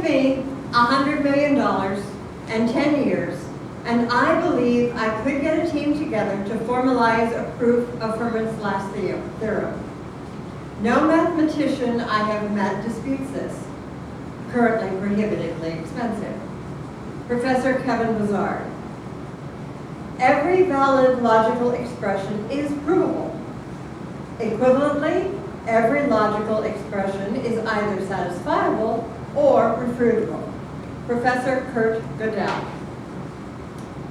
give me $100 million and 10 years, and I believe I could get a team together to formalize a proof of Herman's last theorem. No mathematician I have met disputes this. Currently prohibitively expensive. Professor Kevin Lazard. Every valid logical expression is provable. Equivalently, every logical expression is either satisfiable or refutable. Professor Kurt Gödel.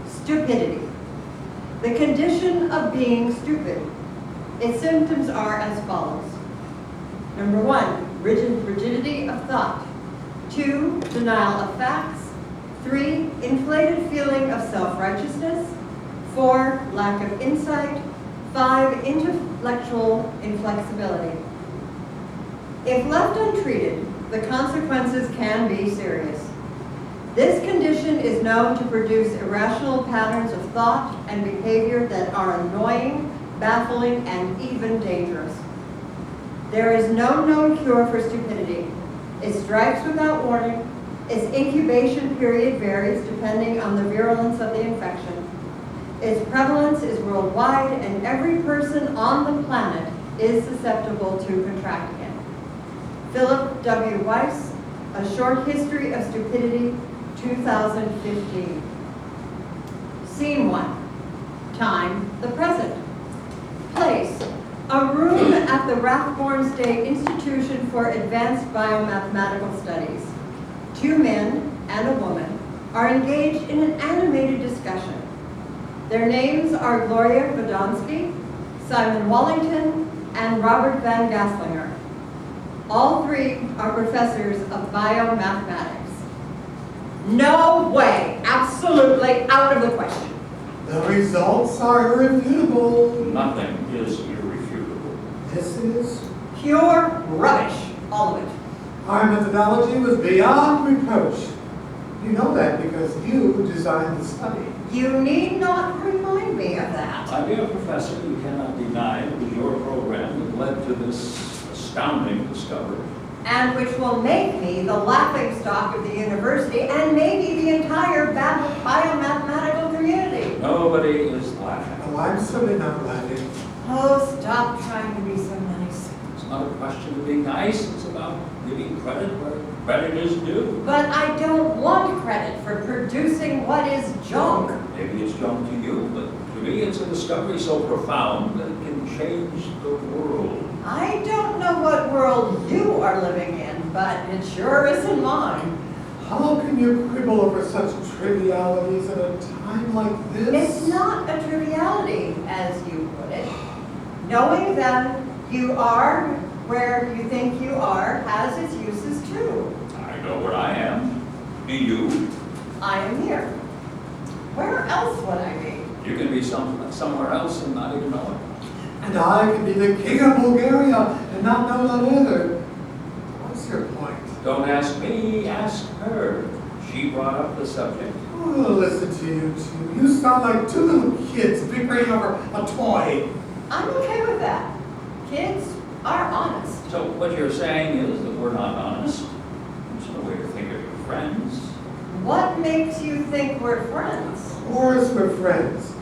Stupidity. The condition of being stupid. Its symptoms are as follows. Number 1, rigidity of thought. 2, denial of facts. 3, inflated feeling of self-righteousness. 4, lack of insight. 5, intellectual inflexibility. If left untreated, the consequences can be serious. This condition is known to produce irrational patterns of thought and behavior that are annoying, baffling, and even dangerous. There is no known cure for stupidity. It strikes without warning. Its incubation period varies depending on the virulence of the infection. Its prevalence is worldwide, and every person on the planet is susceptible to contracting it. Phillip W. Weiss, A Short History of Stupidity, 2015. Scene 1. Time, the present. Place, a room at the Rathborne State Institution for Advanced Biomathematical Studies. 2 men and a woman are engaged in an animated discussion. Their names are Gloria Podonsky, Simon Wallington, and Robert Van Gasslinger. All 3 are professors of biomathematics. No way, absolutely out of the question. The results are irrefutable. Nothing is irrefutable. This is. Pure rubbish, all of it. Our methodology was beyond reproach. You know that because you designed the study. You need not remind me of that. My dear professor, you cannot deny it was your program that led to this astounding discovery. And which will make me the laughingstock of the university and maybe the entire biomathematical community. Nobody is laughing. Oh, I'm certainly not laughing. Oh, stop trying to be so nice. It's not a question of being nice. It's about giving credit where credit is due. But I don't want credit for producing what is junk. Maybe it's junk to you, but to me it's a discovery so profound that it can change the world. I don't know what world you are living in, but it sure isn't mine. How can you quibble over such trivialities at a time like this? It's not a triviality, as you put it. Knowing that you are where you think you are has its uses too. I know where I am. Do you? I am here. Where else would I be? You can be somewhere else and not even know it. And I can be the king of Bulgaria and not know that either. What's your point? Don't ask me, ask her. She brought up the subject. Oh, listen to you two. You sound like 2 little kids bickering over a toy. I'm okay with that. Kids are honest. So what you're saying is that we're not honest. There's no way to think of your friends. What makes you think we're friends? Of course we're friends.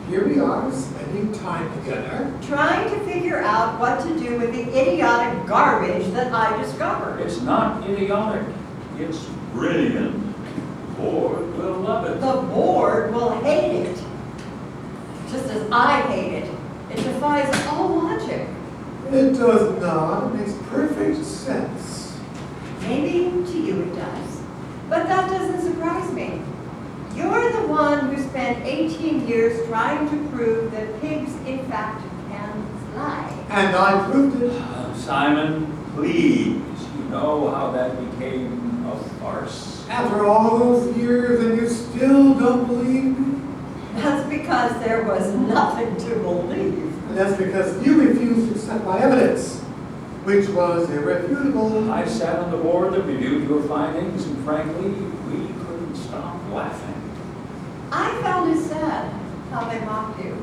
Here we are, spending time together. Trying to figure out what to do with the idiotic garbage that I discovered. It's not idiotic. It's brilliant. The board will love it. The board will hate it. Just as I hate it. It defies all logic. It does not. It makes perfect sense. Maybe to you it does. But that doesn't surprise me. You're the one who spent 18 years trying to prove that pigs, in fact, can fly. And I proved it. Simon, please. You know how that became a farce. After all those years and you still don't believe me? That's because there was nothing to believe. And that's because you refused to accept my evidence, which was irrefutable. I sat on the board that reviewed your findings, and frankly, we couldn't stop laughing. I found it sad how they mocked you.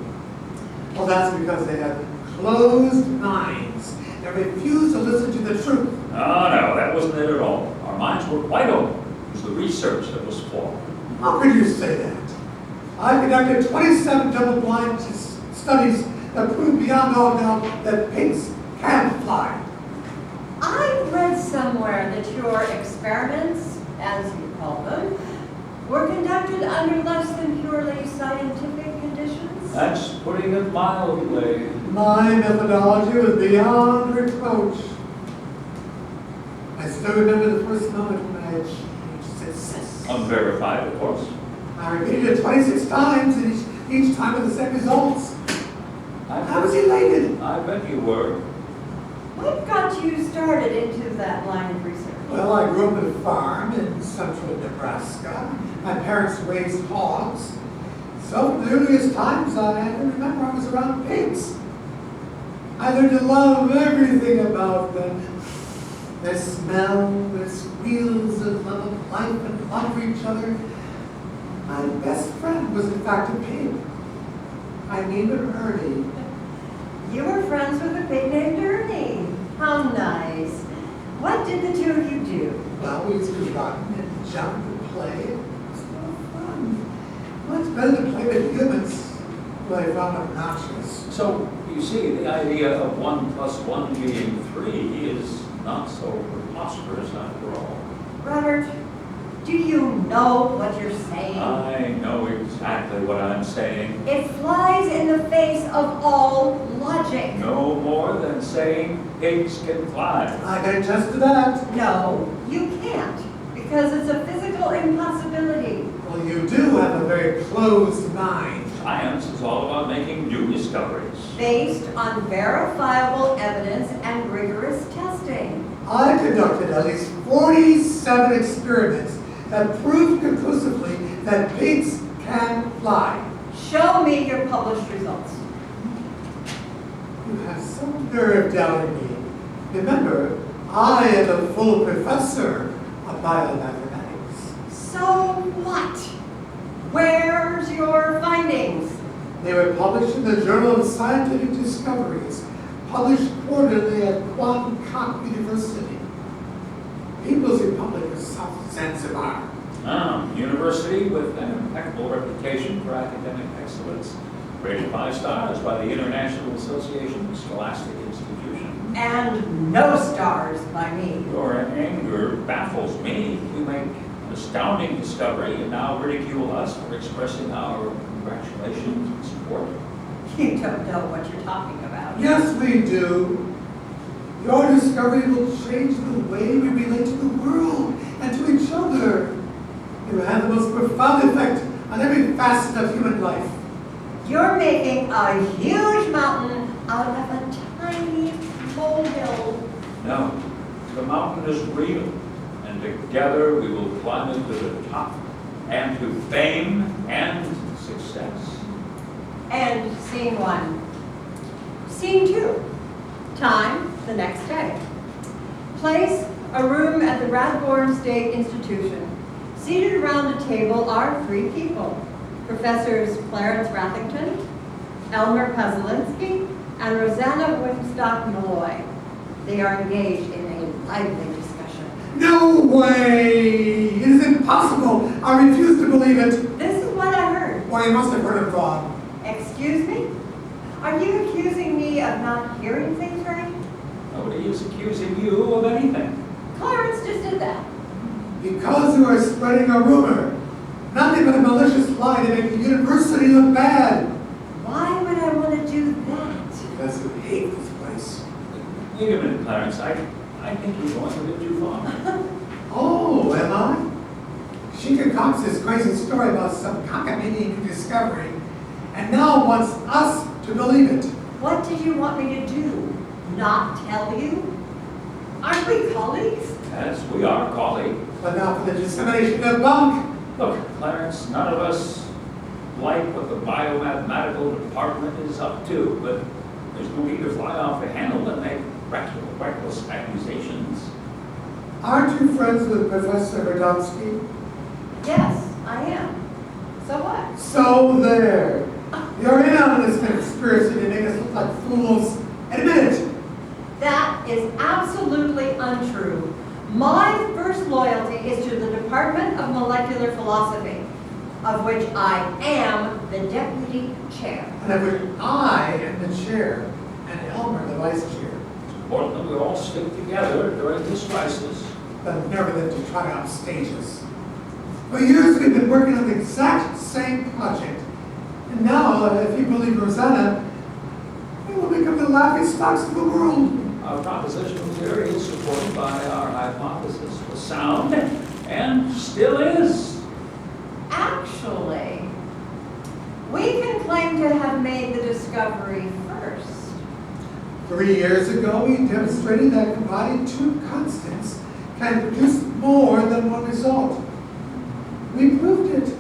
Well, that's because they had closed minds and refused to listen to the truth. Oh, no, that wasn't it at all. Our Our minds were wide open. It was the research that was flawed. How could you say that? I conducted 27 double-blind studies that proved beyond all doubt that pigs can fly. I read somewhere that your experiments, as you call them, were conducted under less than purely scientific conditions. That's putting it mildly. My methodology was beyond reproach. I still remember the first moment when I achieved success. Unverified, of course. I repeated it 26 times, and each time with the same results. I was elated. I bet you were. What got you started into that line of research? Well, I grew up on a farm in central Nebraska. My parents raised hogs. So from the earliest times, I remember I was around pigs. I learned to love everything about them. Their smell, their squeals, their love of life and love for each other. My best friend was in fact a pig. I named him Ernie. You were friends with a pig named Ernie. How nice. What did the two of you do? Well, we used to run and jump and play. It was so fun. Much better to play with humans who I found obnoxious. So, you see, the idea of 1 + 1 being 3 is not so preposterous after all. Robert, do you know what you're saying? I know exactly what I'm saying. It flies in the face of all logic. No more than saying pigs can fly. I can attest to that. No, you can't, because it's a physical impossibility. Well, you do have a very closed mind. Science is all about making new discoveries. Based on verifiable evidence and rigorous testing. I conducted at least 47 experiments that proved conclusively that pigs can fly. Show me your published results. You have some nerve doubting me. Remember, I am a full professor of biomathematics. So what? Where's your findings? They were published in the Journal of Scientific Discoveries, published quarterly at Quancock University. People's Republic of South Zanzibar. University with an impeccable reputation for academic excellence, rated 5 stars by the International Association of Scholastic Institutions. And no stars by me. Your anger baffles me. You make an astounding discovery and now ridicule us for expressing our congratulations and support. You don't know what you're talking about. Yes, we do. Your discovery will change the way we relate to the world and to each other. It will have the most profound effect on every facet of human life. You're making a huge mountain out of a tiny molehill. No, the mountain is real, and together we will climb it to the top, and to fame and success. And scene 1. Scene 2. Time, the next day. Place, a room at the Radbourne State Institution. Seated around a table are 3 people. Professors Clarence Rathington, Elmer Kozelinsky, and Rosanna Wimstock Malloy. They are engaged in a lively discussion. No way! It is impossible! I refuse to believe it! This is what I heard. Why, you must have heard it wrong. Excuse me? Are you accusing me of not hearing things right? Nobody is accusing you of anything. Clarence just did that. Because you are spreading a rumor. Nothing but a malicious lie to make the university look bad. Why would I want to do that? Because you hate this place. Wait a minute, Clarence. I think you're going a bit too far. Oh, am I? She concocts this crazy story about some cockamamie new discovery, and now wants us to believe it. What did you want me to do? Not tell you? Aren't we colleagues? Yes, we are colleagues. But now for the dissemination of bunk. Look, Clarence, none of us like what the biomathematical department is up to, but there's no need to fly off the handle and make reckless accusations. Aren't you friends with Professor Radomski? Yes, I am. So what? So there. You're in on this conspiracy to make us look like fools. Admit it. That is absolutely untrue. My first loyalty is to the Department of Molecular Philosophy, of which I am the deputy chair. And of which I am the chair, and Elmer the vice chair. It's important that we all stick together during this crisis. But never that to try out stages. For years we've been working on the exact same project. And now, if you believe Rosanna, we will become the laughing stocks of the world. Our propositional theory is supported by our hypothesis, was sound, and still is. Actually, we can claim to have made the discovery first. 3 years ago, we demonstrated that combining two constants can produce more than one result. We proved it.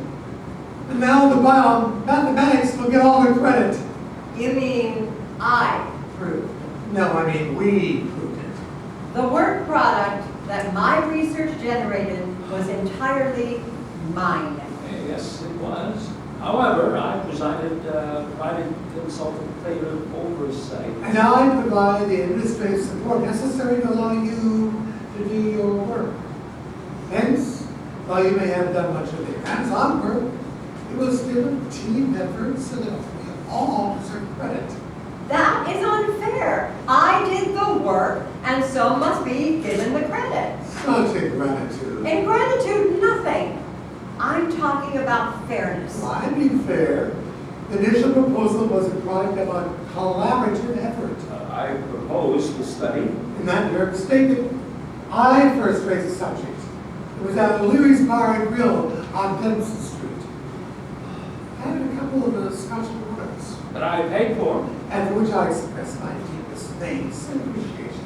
And now the biomathematics will get all the credit. You mean I proved? No, I mean we proved it. The work product that my research generated was entirely mine. Yes, it was. However, I provided consultative oversight. And I provide the administrative support necessary to allow you to do your work. Hence, while you may have done much of the hands-on work, it was still a team effort so that we all deserve credit. That is unfair. I did the work, and so must be given the credit. Such a gratitude. In gratitude, nothing. I'm talking about fairness. Well, I mean fair. The initial proposal was a product of a collaborative effort. I proposed the study. In that you're mistaken. I first raised the subject. It was at O'Leary's Bar and Grill on Dempsey Street. I had a couple of Scotch products, That I paid for. and for which I expressed my deepest thanks and appreciation.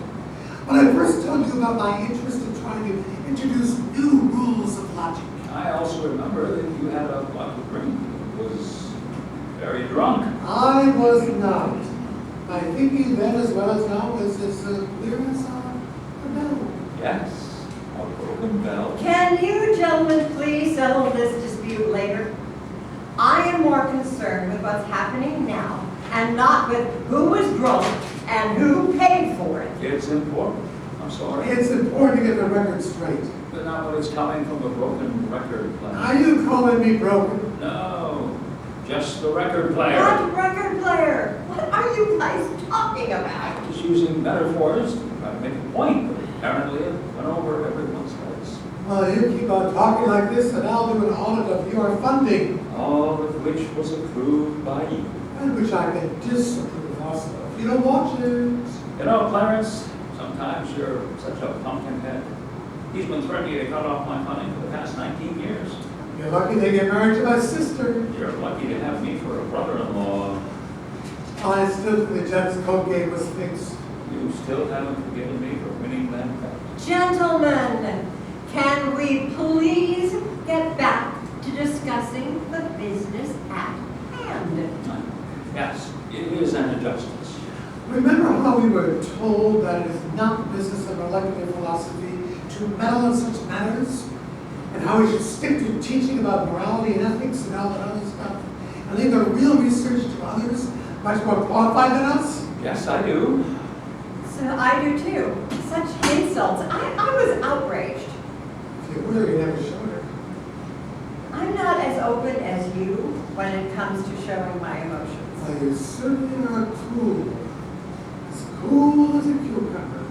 When I first told you about my interest in trying to introduce new rules of logic. I also remember that you had a lot of drink. Was very drunk. I was not. My thinking then as well as now was as clear as a bell. Yes, a broken bell. Can you gentlemen please settle this dispute later? I am more concerned with what's happening now and not with who was drunk and who paid for it. It's important. I'm sorry. It's important to get the record straight. But not when it's coming from a broken record player. Are you calling me broken? No, just the record player. What record player? What are you guys talking about? Just using metaphors to try to make a point, but apparently it went over everyone's heads. Well, you keep on talking like this, and I'll do an audit of your funding, All of which was approved by you. and which I can disapprove also. If you don't watch it. You know, Clarence, sometimes you're such a pumpkin head. He's been threatening to cut off my funding for the past 19 years. You're lucky they get married to my sister. You're lucky to have me for a brother-in-law. I still think the judge's coat game was fixed. You still haven't forgiven me for winning that bet. Gentlemen, can we please get back to discussing the business at hand? Yes, it is an injustice. Remember how we were told that it is not the business of molecular philosophy to meddle in such matters? And how we should stick to teaching about morality and ethics and all that other stuff? And leave the real research to others, much more qualified than us? Yes, I do. So I do too. Such insults. I was outraged. If you were, you never showed it. I'm not as open as you when it comes to showing my emotions. Well, you certainly are cool. As cool as a cucumber.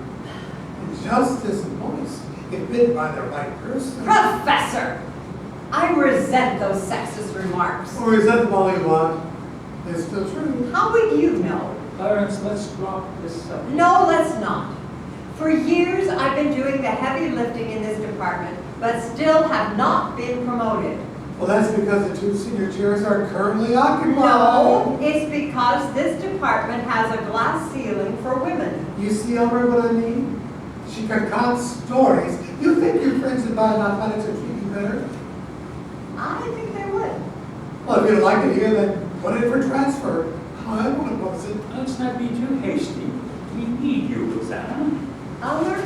And just as moist if bitten by the right person. Professor! I resent those sexist remarks. Or is that the all you want? They're still true. How would you know? Clarence, let's drop this subject. No, let's not. For years, I've been doing the heavy lifting in this department, but still have not been promoted. Well, that's because the 2 senior chairs are currently occupied. No, it's because this department has a glass ceiling for women. You see, Elmer, what I mean? She concocts stories. You think your friends in biomathematics are treating you better? I think they would. Well, if you don't like it here, then put it for transfer. I won't oppose it. Let's not be too hasty. We need you, Rosanna. Elmer,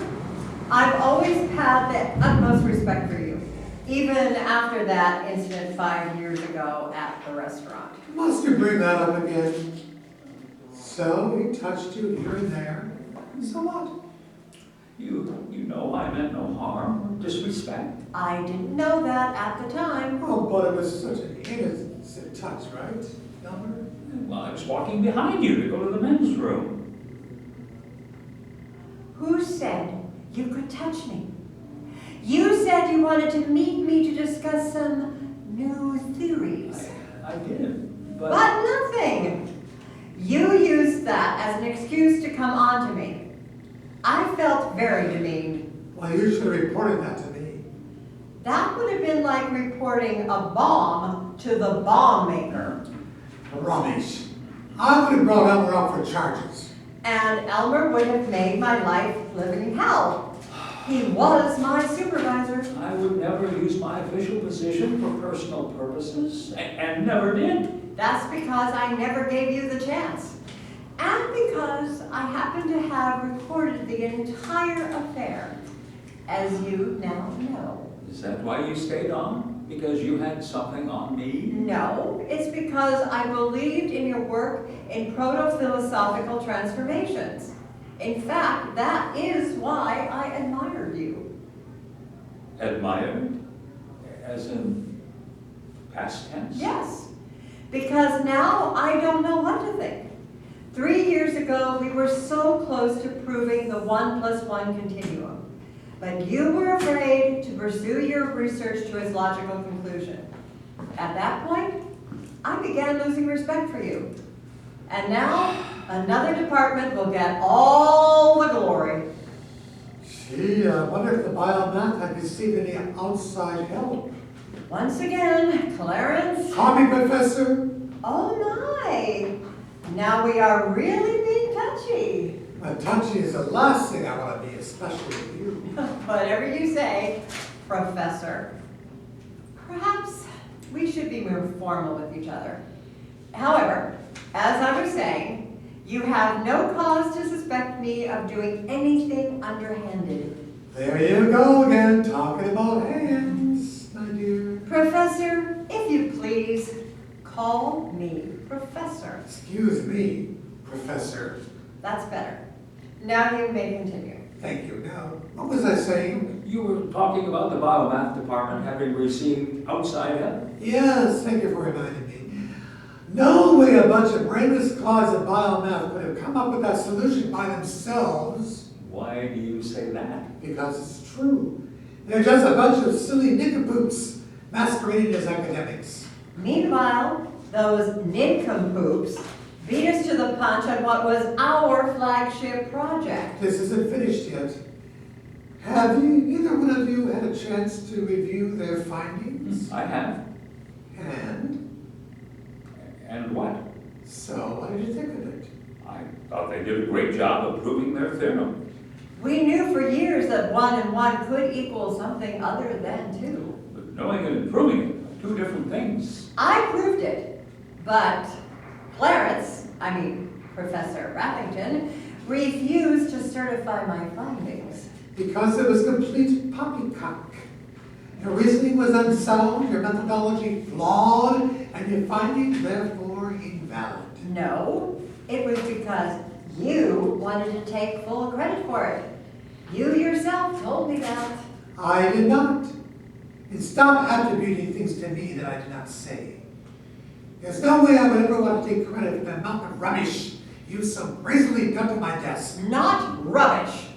I've always had the utmost respect for you, even after that incident 5 years ago at the restaurant. Must you bring that up again? So, he touched you here and there. So what? You know I meant no harm or disrespect. I didn't know that at the time. Oh, but it was such an innocent touch, right, Elmer? Well, I was walking behind you to go to the men's room. Who said you could touch me? You said you wanted to meet me to discuss some new theories. I did, But nothing. You used that as an excuse to come on to me. I felt very demeaned. Well, you should have reported that to me. That would have been like reporting a bomb to the bomb maker. Rubbish. I would have brought Elmer up for charges. And Elmer would have made my life living hell. He was my supervisor. I would never use my official position for personal purposes, and never did. That's because I never gave you the chance. And because I happen to have recorded the entire affair, as you now know. Is that why you stayed on? Because you had something on me? No, it's because I believed in your work in proto-philosophical transformations. In fact, that is why I admired you. Admired? As in past tense? Yes, because now I don't know what to think. 3 years ago, we were so close to proving the 1 + 1 continuum. But you were afraid to pursue your research to its logical conclusion. At that point, I began losing respect for you. And now, another department will get all the glory. Gee, I wonder if the biomath had received any outside help. Once again, Clarence. Call me Professor. Oh my! Now we are really being touchy. Touchy is the last thing I want to be, especially with you. Whatever you say, Professor. Perhaps we should be more formal with each other. However, as I was saying, you have no cause to suspect me of doing anything underhanded. There you go again, talking about hands, my dear. Professor, if you please, call me Professor. Excuse me, Professor. That's better. Now you may continue. Thank you. Now, what was I saying? You were talking about the biomath department having received outside help. Yes, thank you for reminding me. No way a bunch of brainless clods of biomath could have come up with that solution by themselves. Why do you say that? Because it's true. They're just a bunch of silly nincompoops masquerading as academics. Meanwhile, those nincompoops beat us to the punch on what was our flagship project. This isn't finished yet. Have either one of you had a chance to review their findings? I have. And? And what? So, what did you think of it? I thought they did a great job of proving their theorem. We knew for years that 1 and 1 could equal something other than 2. But knowing it and proving it are two different things. I proved it, but Professor Rathington, refused to certify my findings. Because it was complete poppycock. Your reasoning was unsound, your methodology flawed, and your findings therefore invalid. No, it was because you wanted to take full credit for it. You yourself told me that. I did not. And stop attributing things to me that I did not say. There's no way I would ever want to take credit for the amount of rubbish you so brazenly dumped on my desk. Not rubbish.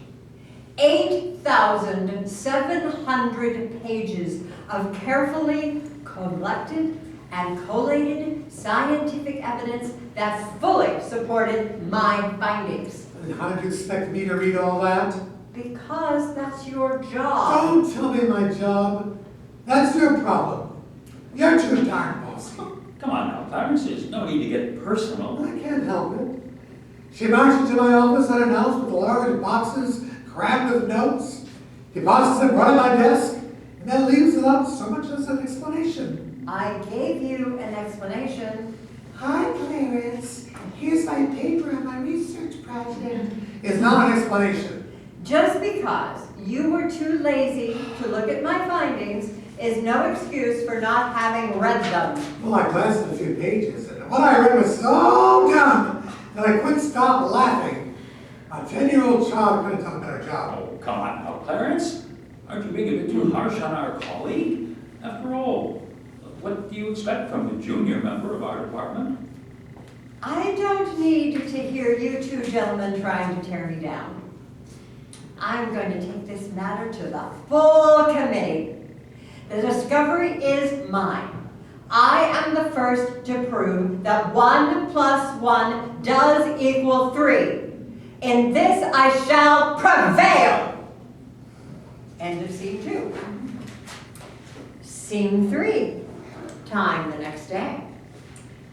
8,700 pages of carefully collected and collated scientific evidence that fully supported my findings. And how did you expect me to read all that? Because that's your job. Don't tell me my job. That's your problem. You're too darn bossy. Come on now, Clarence, there's no need to get personal. I can't help it. She marched into my office unannounced with large boxes crammed with notes, deposits them right on my desk, and then leaves without so much as an explanation. I gave you an explanation. Hi, Clarence. Here's my paper on my research project. It's not an explanation. Just because you were too lazy to look at my findings is no excuse for not having read them. Well, I glanced at a few pages, and what I read was so dumb that I couldn't stop laughing. A 10-year-old child could have done a better job. Oh, come on now, Clarence. Aren't you being a bit too harsh on our colleague? After all, what do you expect from the junior member of our department? I don't need to hear you two gentlemen trying to tear me down. I'm going to take this matter to the full committee. The discovery is mine. I am the first to prove that 1 + 1 does equal 3. In this I shall prevail. End of scene 2. Scene 3. Time the next day.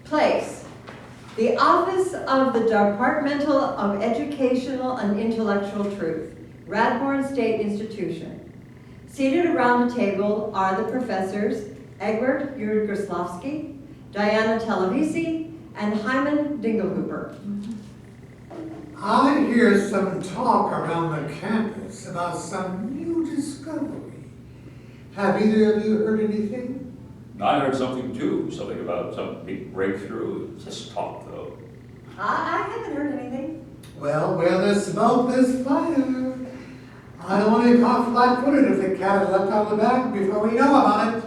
Place. The Office of the Departmental of Educational and Intellectual Truth, Radbourne State Institution. Seated around the table are the professors Egbert Yurgoslavsky, Diana Televisi, and Hyman Dinglehooper. I hear some talk around the campus about some new discovery. Have either of you heard anything? I heard something too, something about some big breakthrough. Just talk though. I haven't heard anything. Well, where there's smoke, there's fire. I don't want to get caught flat-footed if the cat is left out of the bag before we know about it.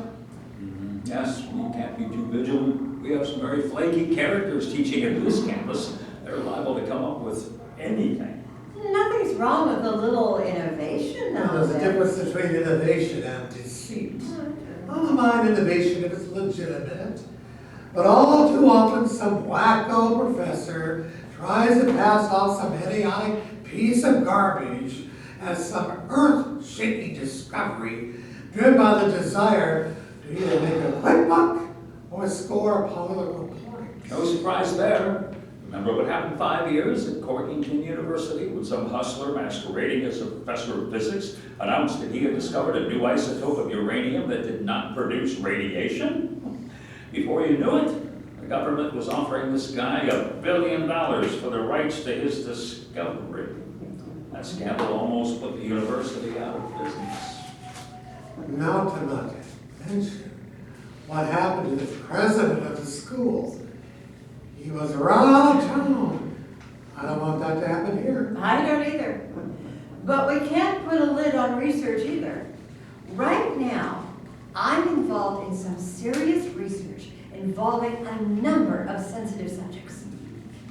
Yes, we can't be too vigilant. We have some very flaky characters teaching at this campus. They're liable to come up with anything. Nothing's wrong with a little innovation Now, now there's a and then. difference between innovation and deceit. I don't mind innovation if it's legitimate, but all too often some wacko professor tries to pass off some idiotic piece of garbage as some earth-shaking discovery driven by the desire to either make a quick buck or score a political point. No surprise there. Remember what happened 5 years at Corkington University when some hustler masquerading as a professor of physics announced that he had discovered a new isotope of uranium that did not produce radiation? Before you knew it, the government was offering this guy $1 billion for the rights to his discovery. That scandal almost put the university out of business. Not to not mention what happened to the president of the school. He was around town. I don't want that to happen here. I don't either. But we can't put a lid on research either. Right now, I'm involved in some serious research involving a number of sensitive subjects.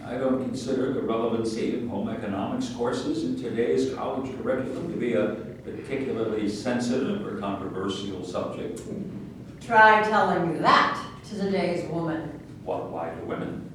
I don't consider the relevancy of home economics courses in today's college curriculum to be a particularly sensitive or controversial subject. Try telling that to today's woman. Why do women?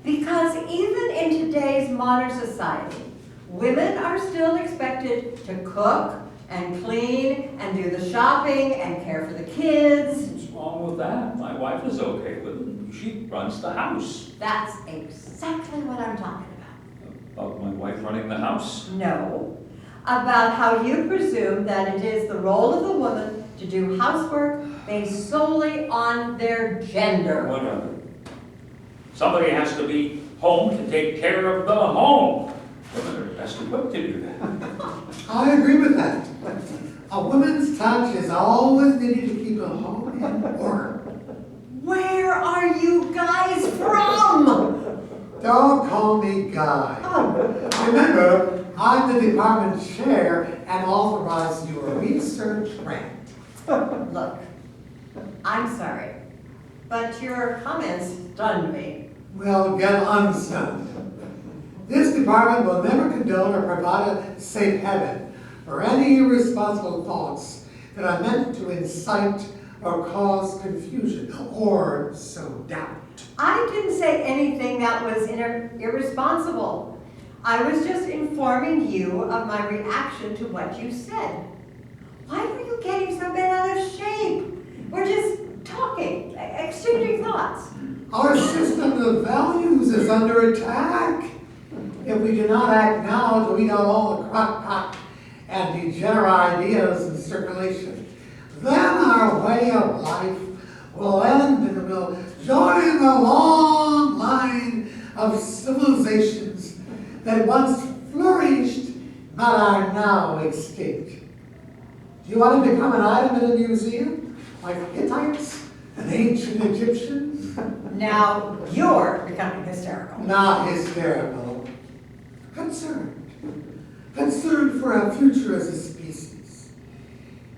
Because even in today's modern society, women are still expected to cook and clean and do the shopping and care for the kids. What's wrong with that? My wife is okay with it. She runs the house. That's exactly what I'm talking about. About my wife running the house? No, about how you presume that it is the role of the woman to do housework based solely on their gender. Whatever. Somebody has to be home to take care of the home. Women are best equipped to do that. I agree with that. A woman's touch is always needed to keep a home in order. Where are you guys from? Don't call me Guy. Remember, I'm the department chair and authorize your research grant. Look, I'm sorry, but your comments stunned me. Well, get unstunned. This department will never condone or provide a safe haven for any irresponsible thoughts that are meant to incite or cause confusion or sow doubt. I didn't say anything that was irresponsible. I was just informing you of my reaction to what you said. Why were you getting so bent out of shape? We're just talking, exchanging thoughts. Our system of values is under attack. If we do not act now to weed out all the crackpot and degenerate ideas in circulation, then our way of life will end and will join the long line of civilizations that once flourished but are now extinct. Do you want to become an item in a museum, like Hittites and ancient Egyptians? Now you're becoming hysterical. Not hysterical. Concerned. concerned for our future as a species.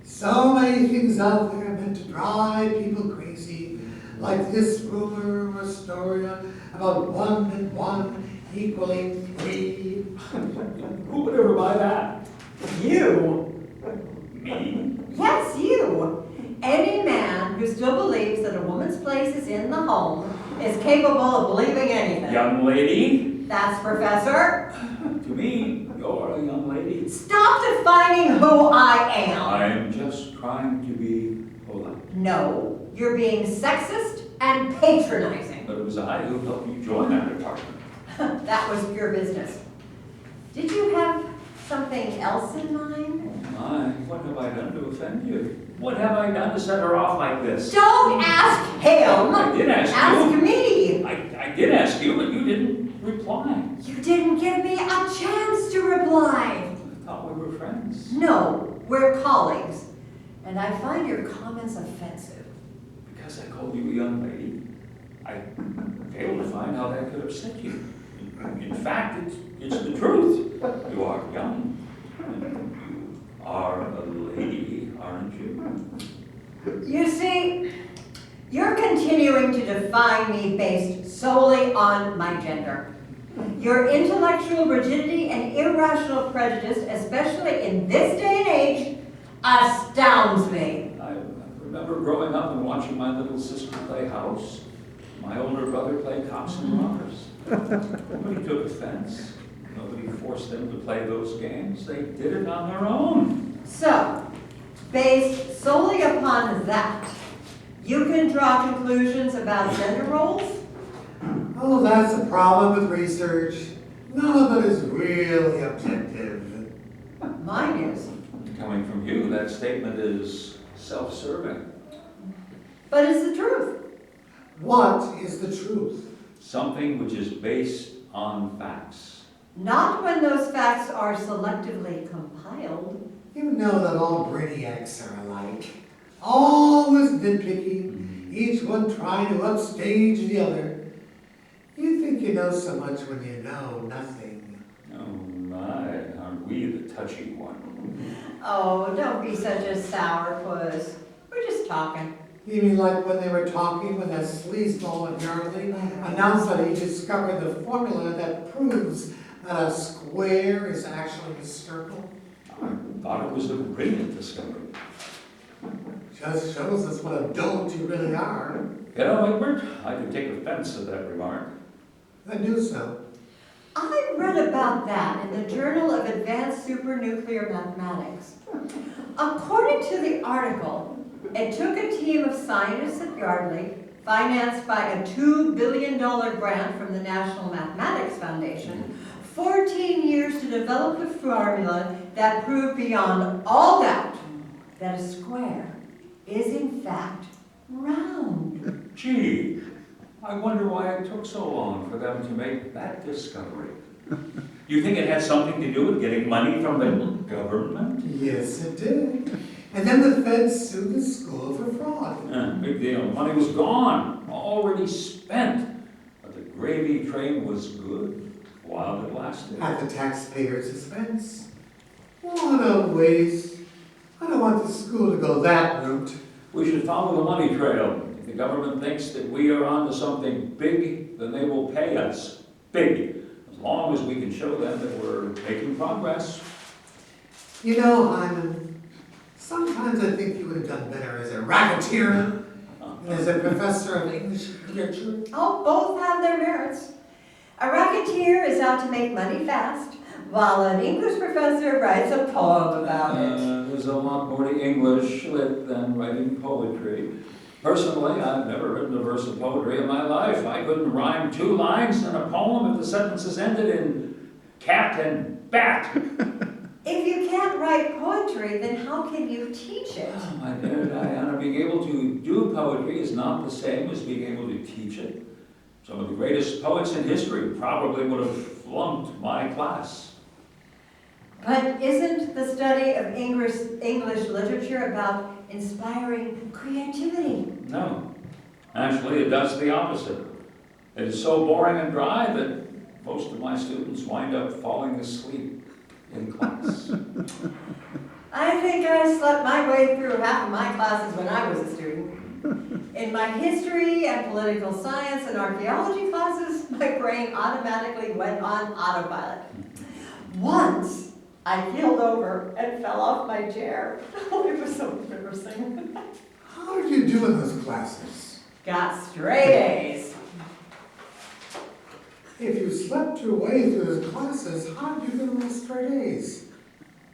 So many things out there meant to drive people crazy, like this rumor or story about 1 and 1 equaling 3. Who would ever buy that? You? Me? Yes, you. Any man who still believes that a woman's place is in the home is capable of believing anything. Young lady? That's Professor. To me, you're a young lady. Stop defining who I am. I'm just trying to be polite. No, you're being sexist and patronizing. But it was I who helped you join our department. That was pure business. Did you have something else in mind? My, what have I done to offend you? What have I done to set her off like this? Don't ask him. I did ask Ask you. me. I did ask you, but you didn't reply. You didn't give me a chance to reply. I thought we were friends. No, we're colleagues. And I find your comments offensive. Because I called you a young lady, I failed to find how that could upset you. In fact, it's the truth. You are young. And you are a lady, aren't you? You see, you're continuing to define me based solely on my gender. Your intellectual rigidity and irrational prejudice, especially in this day and age, astounds me. I remember growing up and watching my little sister play house. My older brother played cops and robbers. Nobody took offense. Nobody forced them to play those games. They did it on their own. So, based solely upon that, you can draw conclusions about gender roles? Oh, that's a problem with research. None of it is really objective. Mine is. Coming from you, that statement is self-serving. But it's the truth. What is the truth? Something which is based on facts. Not when those facts are selectively compiled. You know that all brainiacs are alike. Always nitpicky, each one trying to upstage the other. You think you know so much when you know nothing. Oh my, aren't we the touchy one? Oh, don't be such a sourpuss. We're just talking. You mean like when they were talking when that sleazeball apparently announced that he discovered the formula that proves that a square is actually a circle? I thought it was a brilliant discovery. Just shows us what a dolt you really are. You know, Egbert, I could take offense at that remark. I knew so. I read about that in the Journal of Advanced Supernuclear Mathematics. According to the article, it took a team of scientists at Yardley, financed by a $2 billion grant from the National Mathematics Foundation, 14 years to develop a formula that proved beyond all doubt that a square is in fact round. Gee, I wonder why it took so long for them to make that discovery. You think it had something to do with getting money from the government? Yes, it did. And then the feds sued the school for fraud. Big deal. Money was gone, already spent. But the gravy train was good while it lasted. At the taxpayers' expense. What a waste. I don't want the school to go that route. We should follow the money trail. If the government thinks that we are onto something big, then they will pay us big, as long as we can show them that we're making progress. You know, Hyman, sometimes I think you would have done better as a racketeer than as a professor of English literature. Oh, both have their merits. A racketeer is out to make money fast, while an English professor writes a poem about it. There's a lot more to English lit than writing poetry. Personally, I've never written a verse of poetry in my life. I couldn't rhyme 2 lines in a poem if the sentences ended in cat and bat. If you can't write poetry, then how can you teach it? Oh, my dear Diana, being able to do poetry is not the same as being able to teach it. Some of the greatest poets in history probably would have flunked my class. But isn't the study of English literature about inspiring creativity? No. Actually, it does the opposite. It is so boring and dry that most of my students wind up falling asleep. in class? I think I slept my way through half of my classes when I was a student. In my history and political science and archaeology classes, my brain automatically went on autopilot. Once, I keeled over and fell off my chair. Oh, it was so embarrassing. How did you do in those classes? Got straight A's. If you slept your way through those classes, how did you get those straight A's?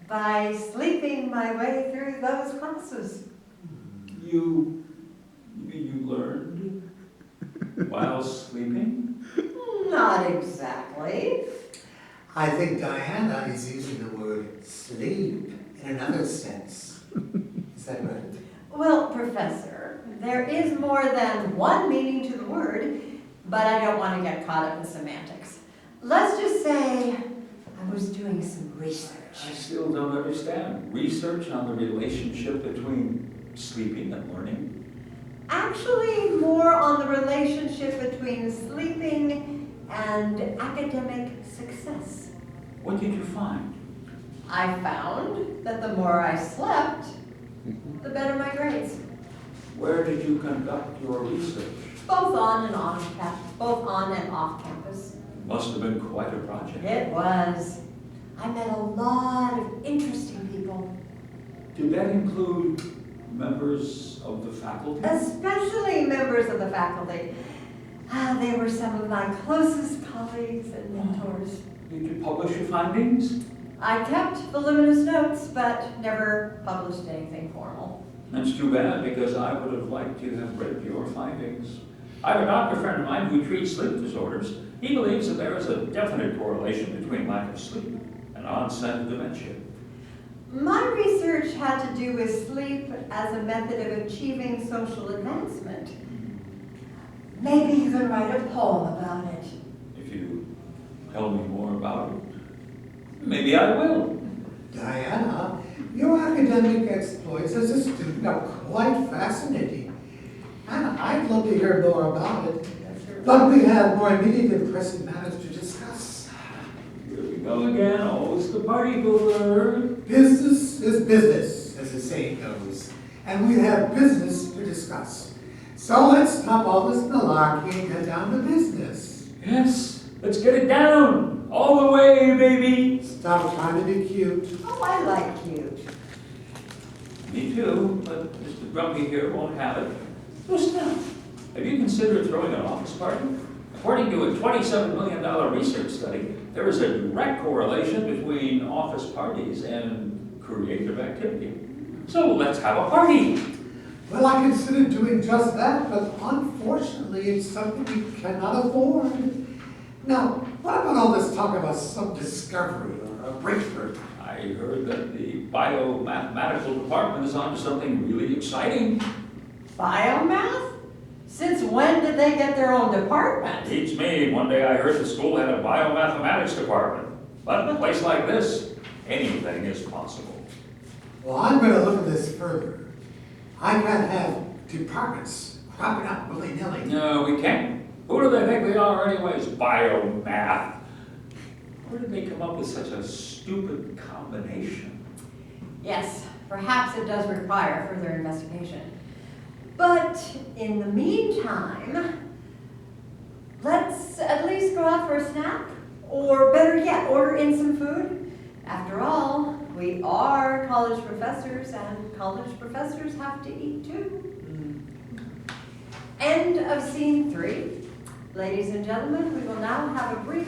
By sleeping my way through those classes. You learned while sleeping? Not exactly. I think Diana is using the word sleep in another sense. Is that right? Well, Professor, there is more than one meaning to the word, but I don't want to get caught up in semantics. Let's just say I was doing some research. I still don't understand. Research on the relationship between sleeping and learning? Actually, more on the relationship between sleeping and academic success. What did you find? I found that the more I slept, the better my grades. Where did you conduct your research? Both on and off campus. Must have been quite a project. It was. I met a lot of interesting people, Did that include members of the faculty? especially members of the faculty. They were some of my closest colleagues and mentors. Did you publish your findings? I kept voluminous notes, but never published anything formal. That's too bad, because I would have liked to have read your findings. I have a doctor friend of mine who treats sleep disorders. He believes that there is a definite correlation between lack of sleep and onset of dementia. My research had to do with sleep as a method of achieving social advancement. Maybe you can write a poem about it. If you tell me more about it, maybe I will. Diana, your academic exploits as a student are quite fascinating. And I'd love to hear more about it. But we have more immediate and pressing matters to discuss. Here we go again. Oh, it's the party boomer. Business is business, as the saying goes. And we have business to discuss. So let's stop all this malarkey and get down to business. Yes, let's get it down. All the way, baby. Stop trying to be cute. Oh, I like cute. Me too, but Mr. Grumpy here won't have it. Just now, have you considered throwing an office party? According to a $27 million research study, there is a direct correlation between office parties and creative activity. So let's have a party. Well, I considered doing just that, but unfortunately, it's something we cannot afford. Now, what about all this talk about some discovery or a breakthrough? I heard that the biomathematical department is on to something really exciting. Biomath? Since when did they get their own department? Beats me. One day I heard the school had a biomathematics department. But in a place like this, anything is possible. Well, I'm going to look at this further. I can't have departments cropping up willy-nilly. No, we can't. Who do they think they are anyways? Biomath. Where did they come up with such a stupid combination? Yes, perhaps it does require further investigation. But in the meantime, let's at least go out for a snack, or better yet, order in some food. After all, we are college professors, and college professors have to eat too. End of scene 3. Ladies and gentlemen, we will now have a brief